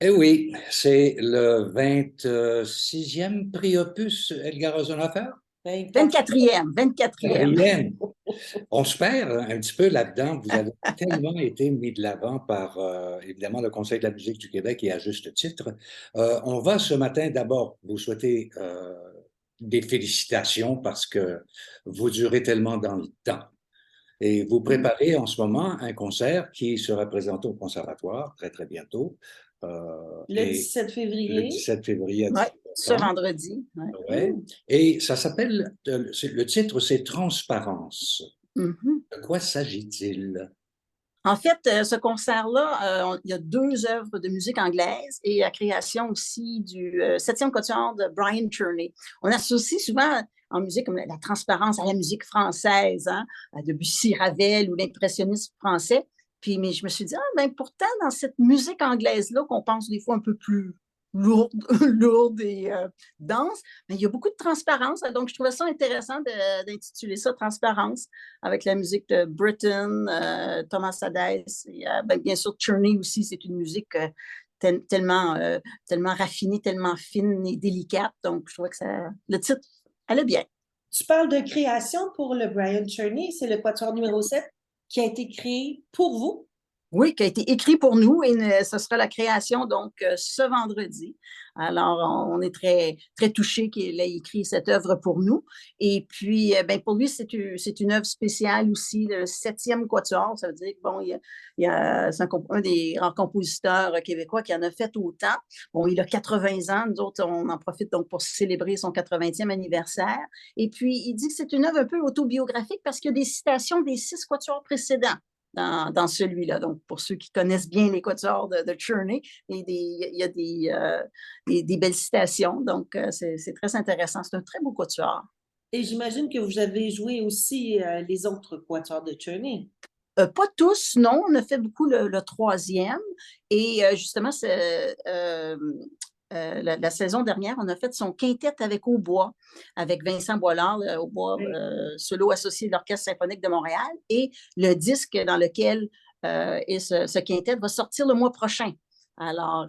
Eh oui, c'est le 26e prix Opus Edgar Rosenhofer. 24. 24e, 24e. Quatrième. On se perd un petit peu là-dedans. Vous avez tellement été mis de l'avant par, évidemment, le Conseil de la musique du Québec et à juste titre. On va ce matin d'abord vous souhaiter des félicitations parce que vous durez tellement dans le temps. Et vous préparez en ce moment un concert qui sera présenté au Conservatoire très, très bientôt. Le Et 17 le février. 17 février à Oui, 17 ce h. vendredi. Ouais. Ouais. Et ça s'appelle, le titre, c'est Transparence. Mhm. De quoi s'agit-il? En fait, ce concert-là, il y a deux œuvres de musique anglaise et la création aussi du septième quatuor de Brian Tierney. On associe souvent en musique comme la transparence à la musique française, hein, à Debussy, Ravel ou l'impressionnisme français. Puis, mais je me suis dit, ah, ben, pourtant, dans cette musique anglaise-là, qu'on pense des fois un peu plus lourde, lourde et dense, mais il y a beaucoup de transparence. Donc, je trouvais ça intéressant d'intituler ça Transparence avec la musique de Britten, Thomas Hadès, et ben, bien sûr Tierney aussi, c'est une musique tellement, tellement raffinée, tellement fine et délicate. Donc, je trouvais que le titre allait bien. Tu parles de création pour le Brian Tierney, c'est le quatuor numéro 7 qui a été créé pour vous. Oui, qui a été écrit pour nous et ce sera la création donc ce vendredi. Alors, on est très, très touchés qu'il ait écrit cette œuvre pour nous. Et puis, ben, pour lui, c'est une œuvre spéciale aussi, le septième quatuor. Ça veut dire que, bon, c'est un des grands compositeurs québécois qui en a fait autant. Bon, il a 80 ans. Nous autres, on en profite donc pour célébrer son 80e anniversaire. Et puis, il dit que c'est une œuvre un peu autobiographique parce qu'il y a des citations des 6 quatuors précédents dans celui-là. Donc, pour ceux qui connaissent bien les quatuors de Tierney, il y a des belles citations. Donc, c'est très intéressant. C'est un très beau quatuor. Et j'imagine que vous avez joué aussi les autres quatuors de Tierney. Pas tous, non. On a fait beaucoup le troisième. Et justement, la saison dernière, on a fait son quintet avec hautbois, avec Vincent Boilard, le hautbois Oui. solo associé de l'Orchestre symphonique de Montréal. Et le disque dans lequel est ce quintet va sortir le mois prochain. Alors,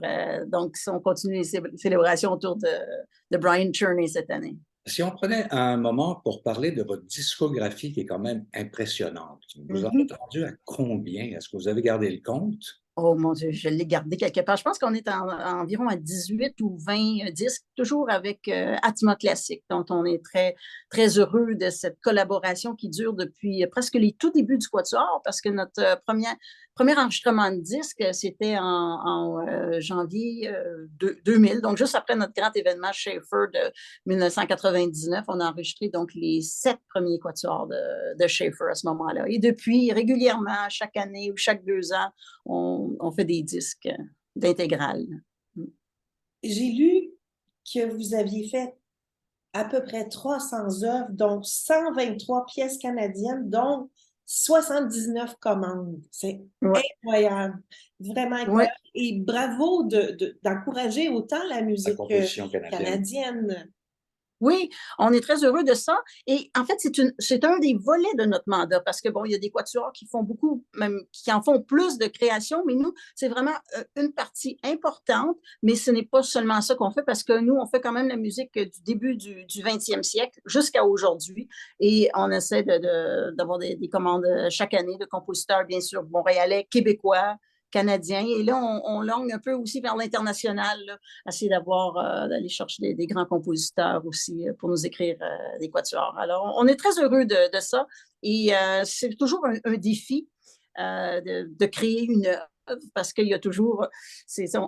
donc, on continue les célébrations autour de Brian Tierney cette année. Si on prenait un moment pour parler de votre discographie qui est quand même impressionnante, vous en êtes rendu à combien? Est-ce que vous avez gardé le compte? Oh mon Dieu, je l'ai gardé quelque part. Je pense qu'on est environ à 18 ou 20 disques, toujours avec Atma Classique, dont on est très, très heureux de cette collaboration qui dure depuis presque les tout débuts du Quatuor, parce que notre premier enregistrement de disque, c'était en janvier 2000, donc juste après notre grand événement Schaeffer de 1999. On a enregistré donc les 7 premiers Quatuors de Schaeffer à ce moment-là. Et depuis, régulièrement, chaque année ou chaque 2 ans, on fait des disques d'intégrale. J'ai lu que vous aviez fait à peu près 300 œuvres, donc 123 pièces canadiennes, dont 79 commandes. C'est Ouais. incroyable, vraiment Ouais. incroyable. Et bravo d'encourager autant la La musique composition canadienne. canadienne. Oui, on est très heureux de ça. Et en fait, c'est un des volets de notre mandat parce que, bon, il y a des quatuors qui font beaucoup, même qui en font plus de création, mais nous, c'est vraiment une partie importante, mais ce n'est pas seulement ça qu'on fait parce que nous, on fait quand même la musique du début du 20e siècle jusqu'à aujourd'hui et on essaie d'avoir des commandes chaque année de compositeurs, bien sûr, montréalais, québécois, canadiens. Et là, on longe un peu aussi vers l'international, essayer d'aller chercher des grands compositeurs aussi pour nous écrire des quatuors. Alors, on est très heureux de ça et c'est toujours un défi de créer une œuvre parce qu'il y a toujours,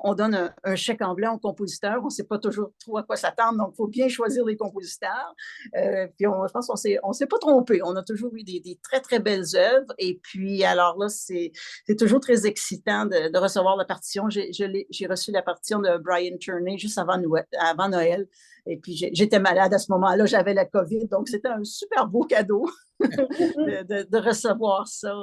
on donne un chèque en blanc au compositeur, on ne sait pas toujours trop à quoi s'attendre, donc il faut bien choisir les compositeurs. Puis je pense qu'on ne s'est pas trompé, on a toujours eu des très, très belles œuvres et puis alors là, c'est toujours très excitant de recevoir la partition. J'ai reçu la partition de Brian Tierney juste avant Noël. Et puis, j'étais malade à ce moment-là, j'avais la COVID, donc c'était un super beau cadeau de recevoir ça.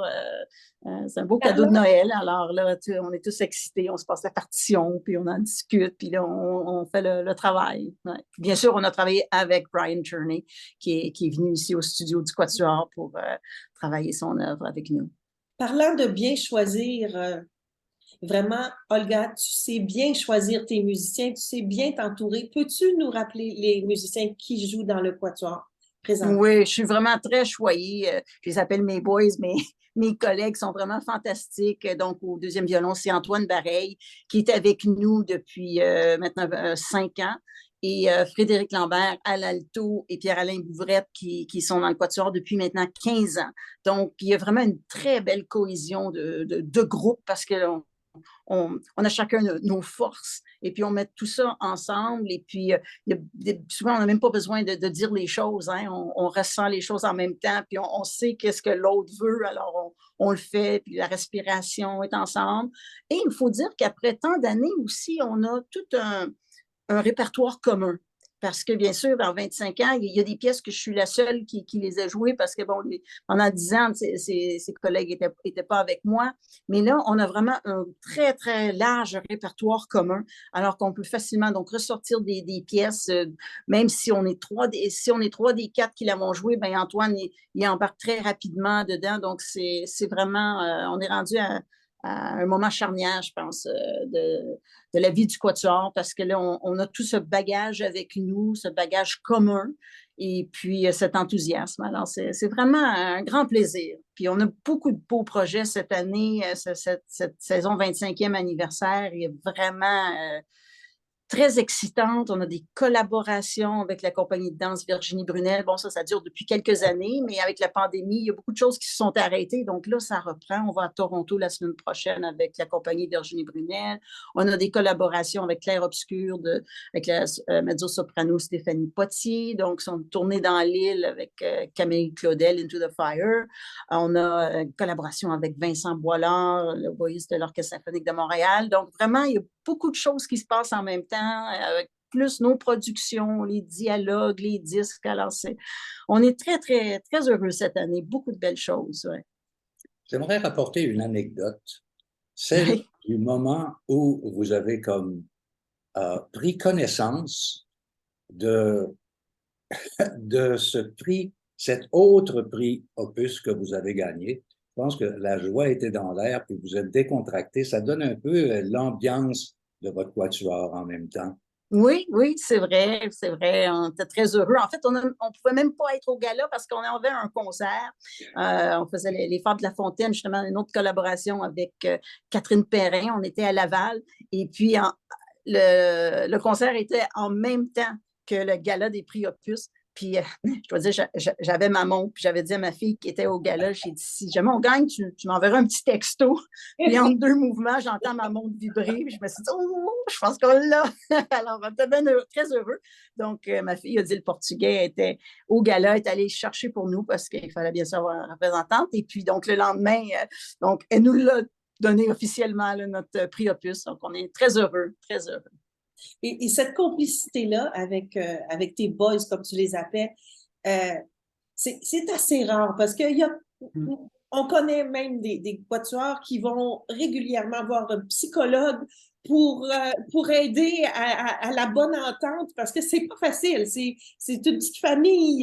C'est un beau cadeau de Noël. Alors là, on est tous excités, on se passe la partition, puis on en discute, puis là, on fait le travail. Ouais. Bien sûr, on a travaillé avec Brian Tierney, qui est venu ici au studio du Quatuor pour travailler son œuvre avec nous. Parlant de bien choisir Vraiment, Olga, tu sais bien choisir tes musiciens, tu sais bien t'entourer. Peux-tu nous rappeler les musiciens qui jouent dans le quatuor présent? Oui, je suis vraiment très choyée. Je les appelle mes boys, mais mes collègues sont vraiment fantastiques. Donc, au deuxième violon, c'est Antoine Bareil, qui est avec nous depuis maintenant 5 ans. Et Frédéric Lambert à l'alto et Pierre-Alain Bouvrette qui sont dans le quatuor depuis maintenant 15 ans. Donc, il y a vraiment une très belle cohésion de groupe parce que on a chacun nos forces et puis on met tout ça ensemble et puis souvent on n'a même pas besoin de dire les choses, hein. On ressent les choses en même temps puis on sait qu'est-ce que l'autre veut, alors on le fait, puis la respiration est ensemble. Et il faut dire qu'après tant d'années aussi, on a tout un répertoire commun. Parce que, bien sûr, dans 25 ans, il y a des pièces que je suis la seule qui les a jouées parce que, bon, pendant 10 ans, ses collègues n'étaient pas avec moi. Mais là, on a vraiment un très, très large répertoire commun, alors qu'on peut facilement donc ressortir des pièces, même si on est si on est trois des quatre qui l'avons joué, ben Antoine, il embarque très rapidement dedans. Donc, c'est vraiment, on est rendu à un moment charnière, je pense, de la vie du quatuor, parce que là, on a tout ce bagage avec nous, ce bagage commun, et puis cet enthousiasme. Alors, c'est vraiment un grand plaisir. Puis, on a beaucoup de beaux projets cette année, cette saison 25e anniversaire est vraiment très excitante. On a des collaborations avec la compagnie de danse Virginie Brunel. Bon, ça dure depuis quelques années, mais avec la pandémie, il y a beaucoup de choses qui se sont arrêtées. Donc là, ça reprend. On va à Toronto la semaine prochaine avec la compagnie Virginie Brunel. On a des collaborations avec Claire Obscur, avec la mezzo-soprano Stéphanie Potier. Donc, on tourné dans l'île avec Camille Claudel, Into the Fire. On a une collaboration avec Vincent Boilard, le voïste de l'Orchestre symphonique de Montréal. Donc, vraiment, il y a beaucoup de choses qui se passent en même temps, avec plus nos productions, les dialogues, les disques. Alors, on est très, très, très heureux cette année. Beaucoup de belles choses. Ouais. J'aimerais rapporter une anecdote, celle du moment où vous avez comme pris connaissance de, de ce prix, cet autre prix Opus que vous avez gagné. Je pense que la joie était dans l'air, puis vous êtes décontracté. Ça donne un peu l'ambiance de votre quatuor en même temps. Oui, oui, c'est vrai, c'est vrai. On était très heureux. En fait, on ne pouvait même pas être au gala parce qu'on avait un concert. On faisait les Fêtes de la Fontaine, justement, une autre collaboration avec Catherine Perrin. On était à Laval. Et puis, le concert était en même temps que le gala des prix Opus. Puis, je dois dire, j'avais ma montre, puis j'avais dit à ma fille qui était au gala, j'ai dit, si jamais on gagne, tu m'enverras un petit texto. Puis, entre deux mouvements, j'entends ma montre vibrer, puis je me suis dit, oh, je pense qu'on l'a. Alors, on était bien très heureux. Donc, ma fille a dit le Portugais était au gala, est allée chercher pour nous parce qu'il fallait bien sûr avoir une représentante. Et puis, donc, le lendemain, donc, elle nous l'a donné officiellement, là, notre prix Opus. Donc, on est très heureux, très heureux. Et cette complicité-là avec tes boys, comme tu les appelles, c'est assez rare parce on connaît même des quatuors qui vont régulièrement voir un psychologue pour aider à la bonne entente parce que c'est pas facile. C'est une petite famille,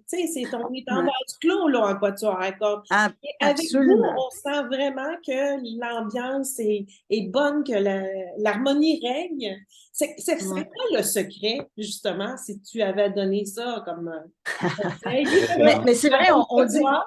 tu sais, on est en vase clos là, en quatuor à cordes. Ah, Avec vous, absolument. on sent vraiment que l'ambiance est bonne, que l'harmonie règne. C'est Ouais. quoi le secret, justement, si tu avais donné ça comme conseil? Mais c'est vrai, Quatuor?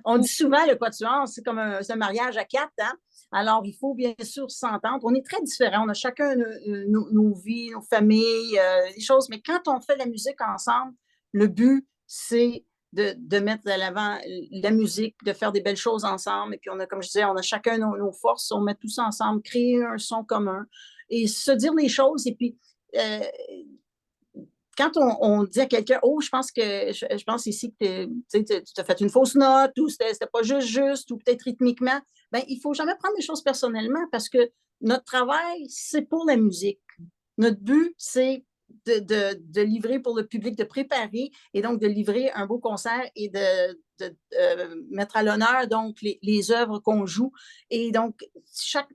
on dit souvent le quatuor, c'est comme un mariage à quatre, hein? Alors, il faut bien sûr s'entendre. On est très différents. On a chacun nos vies, nos familles, des choses. Mais quand on fait la musique ensemble, le but, c'est de mettre de l'avant la musique, de faire des belles choses ensemble. Et puis, on a, comme je disais, on a chacun nos forces. On met tout ça ensemble, créer un son commun et se dire les choses. Et puis, quand on dit à quelqu'un, oh, je pense ici que tu as fait une fausse note ou c'était pas juste ou peut-être rythmiquement, ben, il faut jamais prendre les choses personnellement parce que notre travail, c'est pour la musique. Notre but, c'est de livrer pour le public, de préparer et donc de livrer un beau concert et de mettre à l'honneur donc les œuvres qu'on joue. Et donc,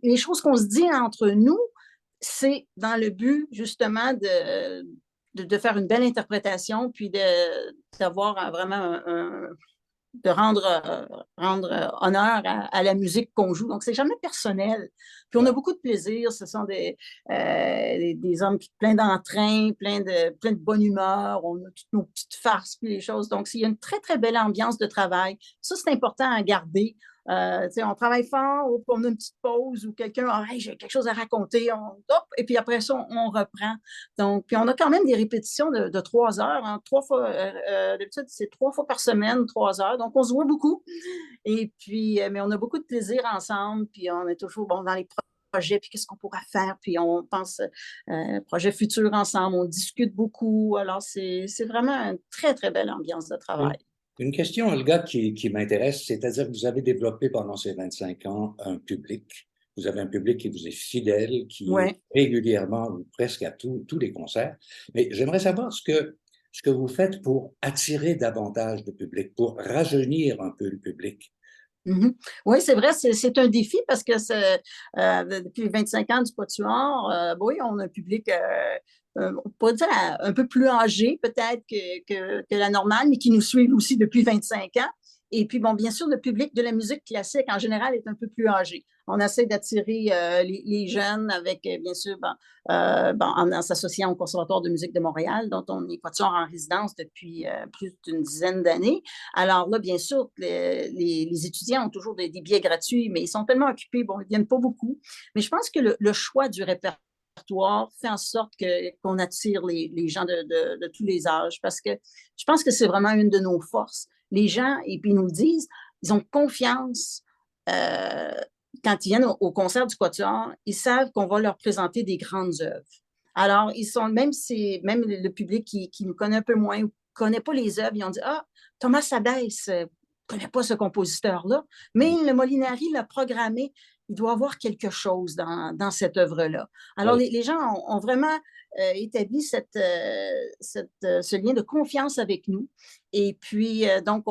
les choses qu'on se dit entre nous, c'est dans le but justement de faire une belle interprétation, puis d'avoir vraiment rendre honneur à la musique qu'on joue. Donc, c'est jamais personnel. Puis, on a beaucoup de plaisir. Ce sont des hommes pleins d'entrain, plein de bonne humeur. On a toutes nos petites farces, puis les choses. Donc, il y a une très, très belle ambiance de travail. Ça, c'est important à garder. On travaille fort, on a une petite pause où quelqu'un a hey, j'ai quelque chose à raconter, et puis après ça, on reprend. Donc, puis on a quand même des répétitions de 3 heures, hein, 3 fois, d'habitude, c'est 3 fois par semaine, 3 heures. Donc, on se voit beaucoup. Et puis, mais on a beaucoup de plaisir ensemble, puis on est toujours bon, dans les projets, puis qu'est-ce qu'on pourra faire, puis on pense projets futurs ensemble, on discute beaucoup. Alors, c'est vraiment une très, très belle ambiance de travail. Une question, Olga, qui m'intéresse, c'est-à-dire que vous avez développé pendant ces 25 ans un public. Vous avez un public qui vous est fidèle, qui est régulièrement ou presque à tous les concerts. Mais j'aimerais savoir ce que vous faites pour attirer davantage de public, pour rajeunir un peu le public. Oui, c'est vrai, c'est un défi parce que depuis 25 ans du Quatuor, oui, on a un public, on pourrait dire un peu plus âgé peut-être que la normale, mais qui nous suivent aussi depuis 25 ans. Et puis, bon, bien sûr, le public de la musique classique, en général, est un peu plus âgé. On essaie d'attirer les jeunes avec, bien sûr, en s'associant au Conservatoire de musique de Montréal, dont on est quatuor en résidence depuis plus d'une dizaine d'années. Alors là, bien sûr, les étudiants ont toujours des billets gratuits, mais ils sont tellement occupés, bon, ils ne viennent pas beaucoup. Mais je pense que le choix du répertoire fait en sorte qu'on attire les gens de tous les âges, parce que je pense que c'est vraiment une de nos forces. Les gens, et puis ils nous le disent, ils ont confiance quand ils viennent au concert du Quatuor, ils savent qu'on va leur présenter des grandes œuvres. Alors, ils sont, même le public qui nous connaît un peu moins ou ne connaît pas les œuvres, ils ont dit ah, Thomas Sabès ne connaît pas ce compositeur-là, mais le Molinari l'a programmé. Il doit avoir quelque chose dans cette œuvre-là. Alors, les gens ont vraiment établi ce lien de confiance avec nous. Et puis, donc,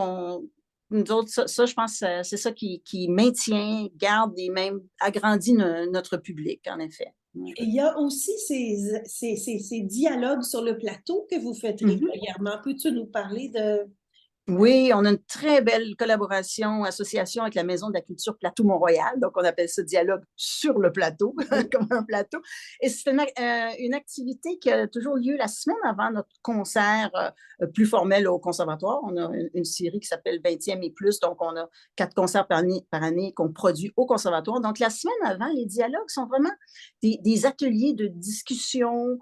nous autres, ça, je pense, c'est ça qui maintient, garde et même agrandit notre public, en effet. Et il y a aussi ces dialogues sur le plateau que vous faites régulièrement. Peux-tu nous parler de... Oui, on a une très belle collaboration, association avec la Maison de la culture Plateau-Mont-Royal. Donc, on appelle ça dialogue sur le plateau, comme un plateau. Et c'est une activité qui a toujours lieu la semaine avant notre concert plus formel au conservatoire. On a une série qui s'appelle 20e et plus. Donc, on a 4 concerts par année qu'on produit au conservatoire. Donc, la semaine avant, les dialogues sont vraiment des ateliers de discussion,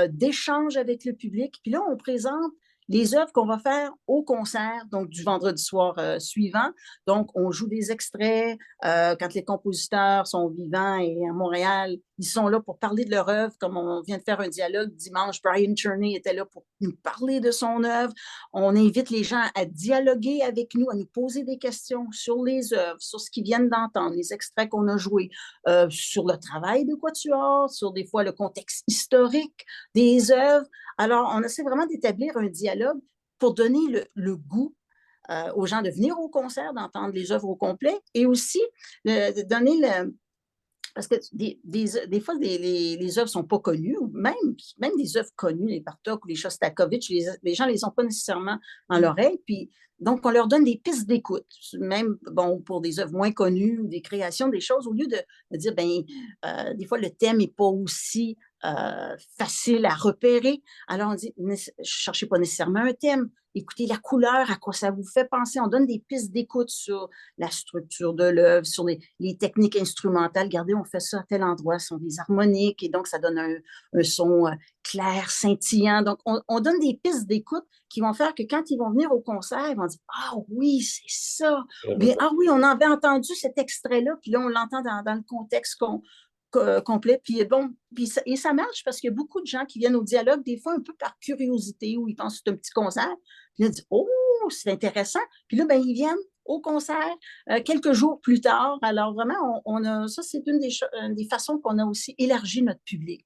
d'échange avec le public. Puis là, on présente les œuvres qu'on va faire au concert, donc du vendredi soir suivant. Donc, on joue des extraits. Quand les compositeurs sont vivants et à Montréal, ils sont là pour parler de leur œuvre, comme on vient de faire un dialogue dimanche. Brian Cherney était là pour nous parler de son œuvre. On invite les gens à dialoguer avec nous, à nous poser des questions sur les œuvres, sur ce qu'ils viennent d'entendre, les extraits qu'on a joués, sur le travail de Quatuor, sur des fois le contexte historique des œuvres. Alors, on essaie vraiment d'établir un dialogue pour donner le goût aux gens de venir au concert, d'entendre les œuvres au complet, et aussi de donner parce que des fois, les œuvres ne sont pas connues, ou même des œuvres connues, les Bartók ou les Shostakovich, les gens ne les ont pas nécessairement dans l'oreille, puis donc on leur donne des pistes d'écoute, même bon, pour des œuvres moins connues, des créations, des choses, au lieu de dire, des fois, le thème n'est pas aussi facile à repérer. Alors, on dit, ne cherchez pas nécessairement un thème. Écoutez la couleur, à quoi ça vous fait penser. On donne des pistes d'écoute sur la structure de l'œuvre, sur les techniques instrumentales. Regardez, on fait ça à tel endroit, ce sont des harmoniques, et donc ça donne un son clair, scintillant. Donc, on donne des pistes d'écoute qui vont faire que quand ils vont venir au concert, ils vont dire « Ah oui, c'est ça! » Ou bien « Ah oui, on avait entendu cet extrait-là, puis là, on l'entend dans le contexte complet. » Puis bon, et ça marche parce qu'il y a beaucoup de gens qui viennent au dialogue, des fois un peu par curiosité, où ils pensent que c'est un petit concert. Puis ils disent « Oh, c'est intéressant! » Puis là, ils viennent au concert quelques jours plus tard. Alors vraiment, ça, c'est une des façons qu'on a aussi élargi notre public.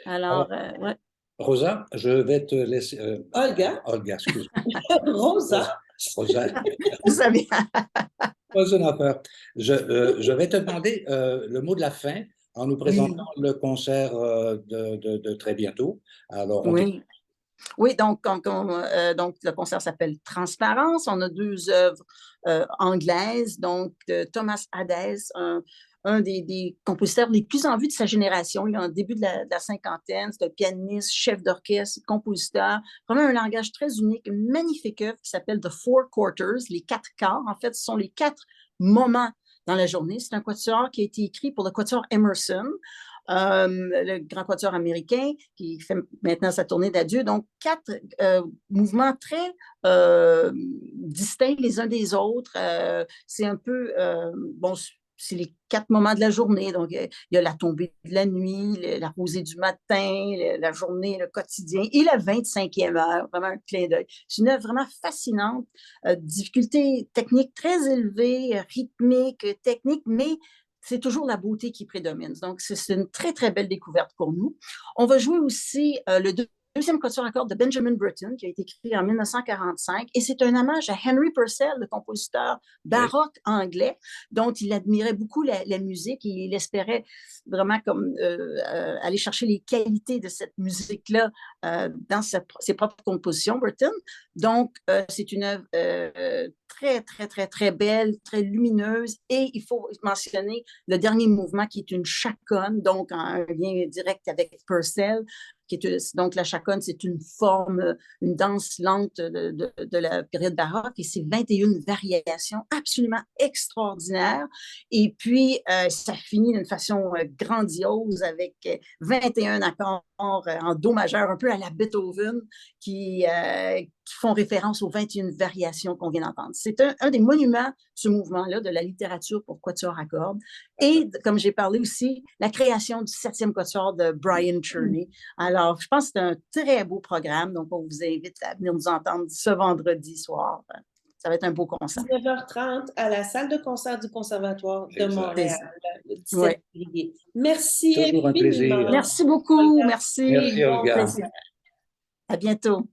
Alors, ouais. Rosa, je vais te laisser... Olga, excuse-moi. Rosa. Vous savez. Pas une affaire. Je vais te demander le mot de la fin en nous présentant le concert de très bientôt. Alors, oui. Oui, donc, donc le concert s'appelle Transparence. On a 2 œuvres anglaises, donc de Thomas Hadès, un des compositeurs les plus en vue de sa génération. Il est en début de la cinquantaine, c'est un pianiste, chef d'orchestre, compositeur. Vraiment un langage très unique, une magnifique œuvre qui s'appelle The Four Quarters, les 4 quarts. En fait, ce sont les 4 moments dans la journée. C'est un quatuor qui a été écrit pour le quatuor Emerson, le grand quatuor américain qui fait maintenant sa tournée d'adieu. Donc, 4 mouvements très distincts les uns des autres. C'est un peu, bon, c'est les 4 moments de la journée. Donc, il y a la tombée de la nuit, la rosée du matin, la journée, le quotidien et la 25e heure, vraiment un clin d'œil. C'est une œuvre vraiment fascinante, difficulté technique très élevée, rythmique, technique, mais c'est toujours la beauté qui prédomine. Donc, c'est une très, très belle découverte pour nous. On va jouer aussi le deuxième quatuor à cordes de Benjamin Britten, qui a été écrit en 1945, et c'est un hommage à Henry Purcell, le compositeur baroque anglais, dont il admirait beaucoup la musique et il espérait vraiment comme aller chercher les qualités de cette musique-là dans ses propres compositions, Britten. Donc, c'est une œuvre très, très, très, très belle, très lumineuse, et il faut mentionner le dernier mouvement qui est une chaconne, donc en lien direct avec Purcell, donc la chaconne, c'est une forme, une danse lente de la période baroque et c'est 21 variations absolument extraordinaires. Et puis, ça finit d'une façon grandiose avec 21 accords en do majeur, un peu à la Beethoven, qui font référence aux 21 variations qu'on vient d'entendre. C'est un des monuments, ce mouvement-là, de la littérature pour quatuor à cordes. Et, comme j'ai parlé aussi, la création du 7e quatuor de Brian Cherney. Alors, je pense que c'est un très beau programme. Donc, on vous invite à venir nous entendre ce vendredi soir. Ça va être un beau concert. 19h30 à la salle de concert du Conservatoire de Montréal, le 17 ouais. février. Merci Toujours un plaisir. infiniment. Merci beaucoup. Merci. Merci, Olga. À bientôt.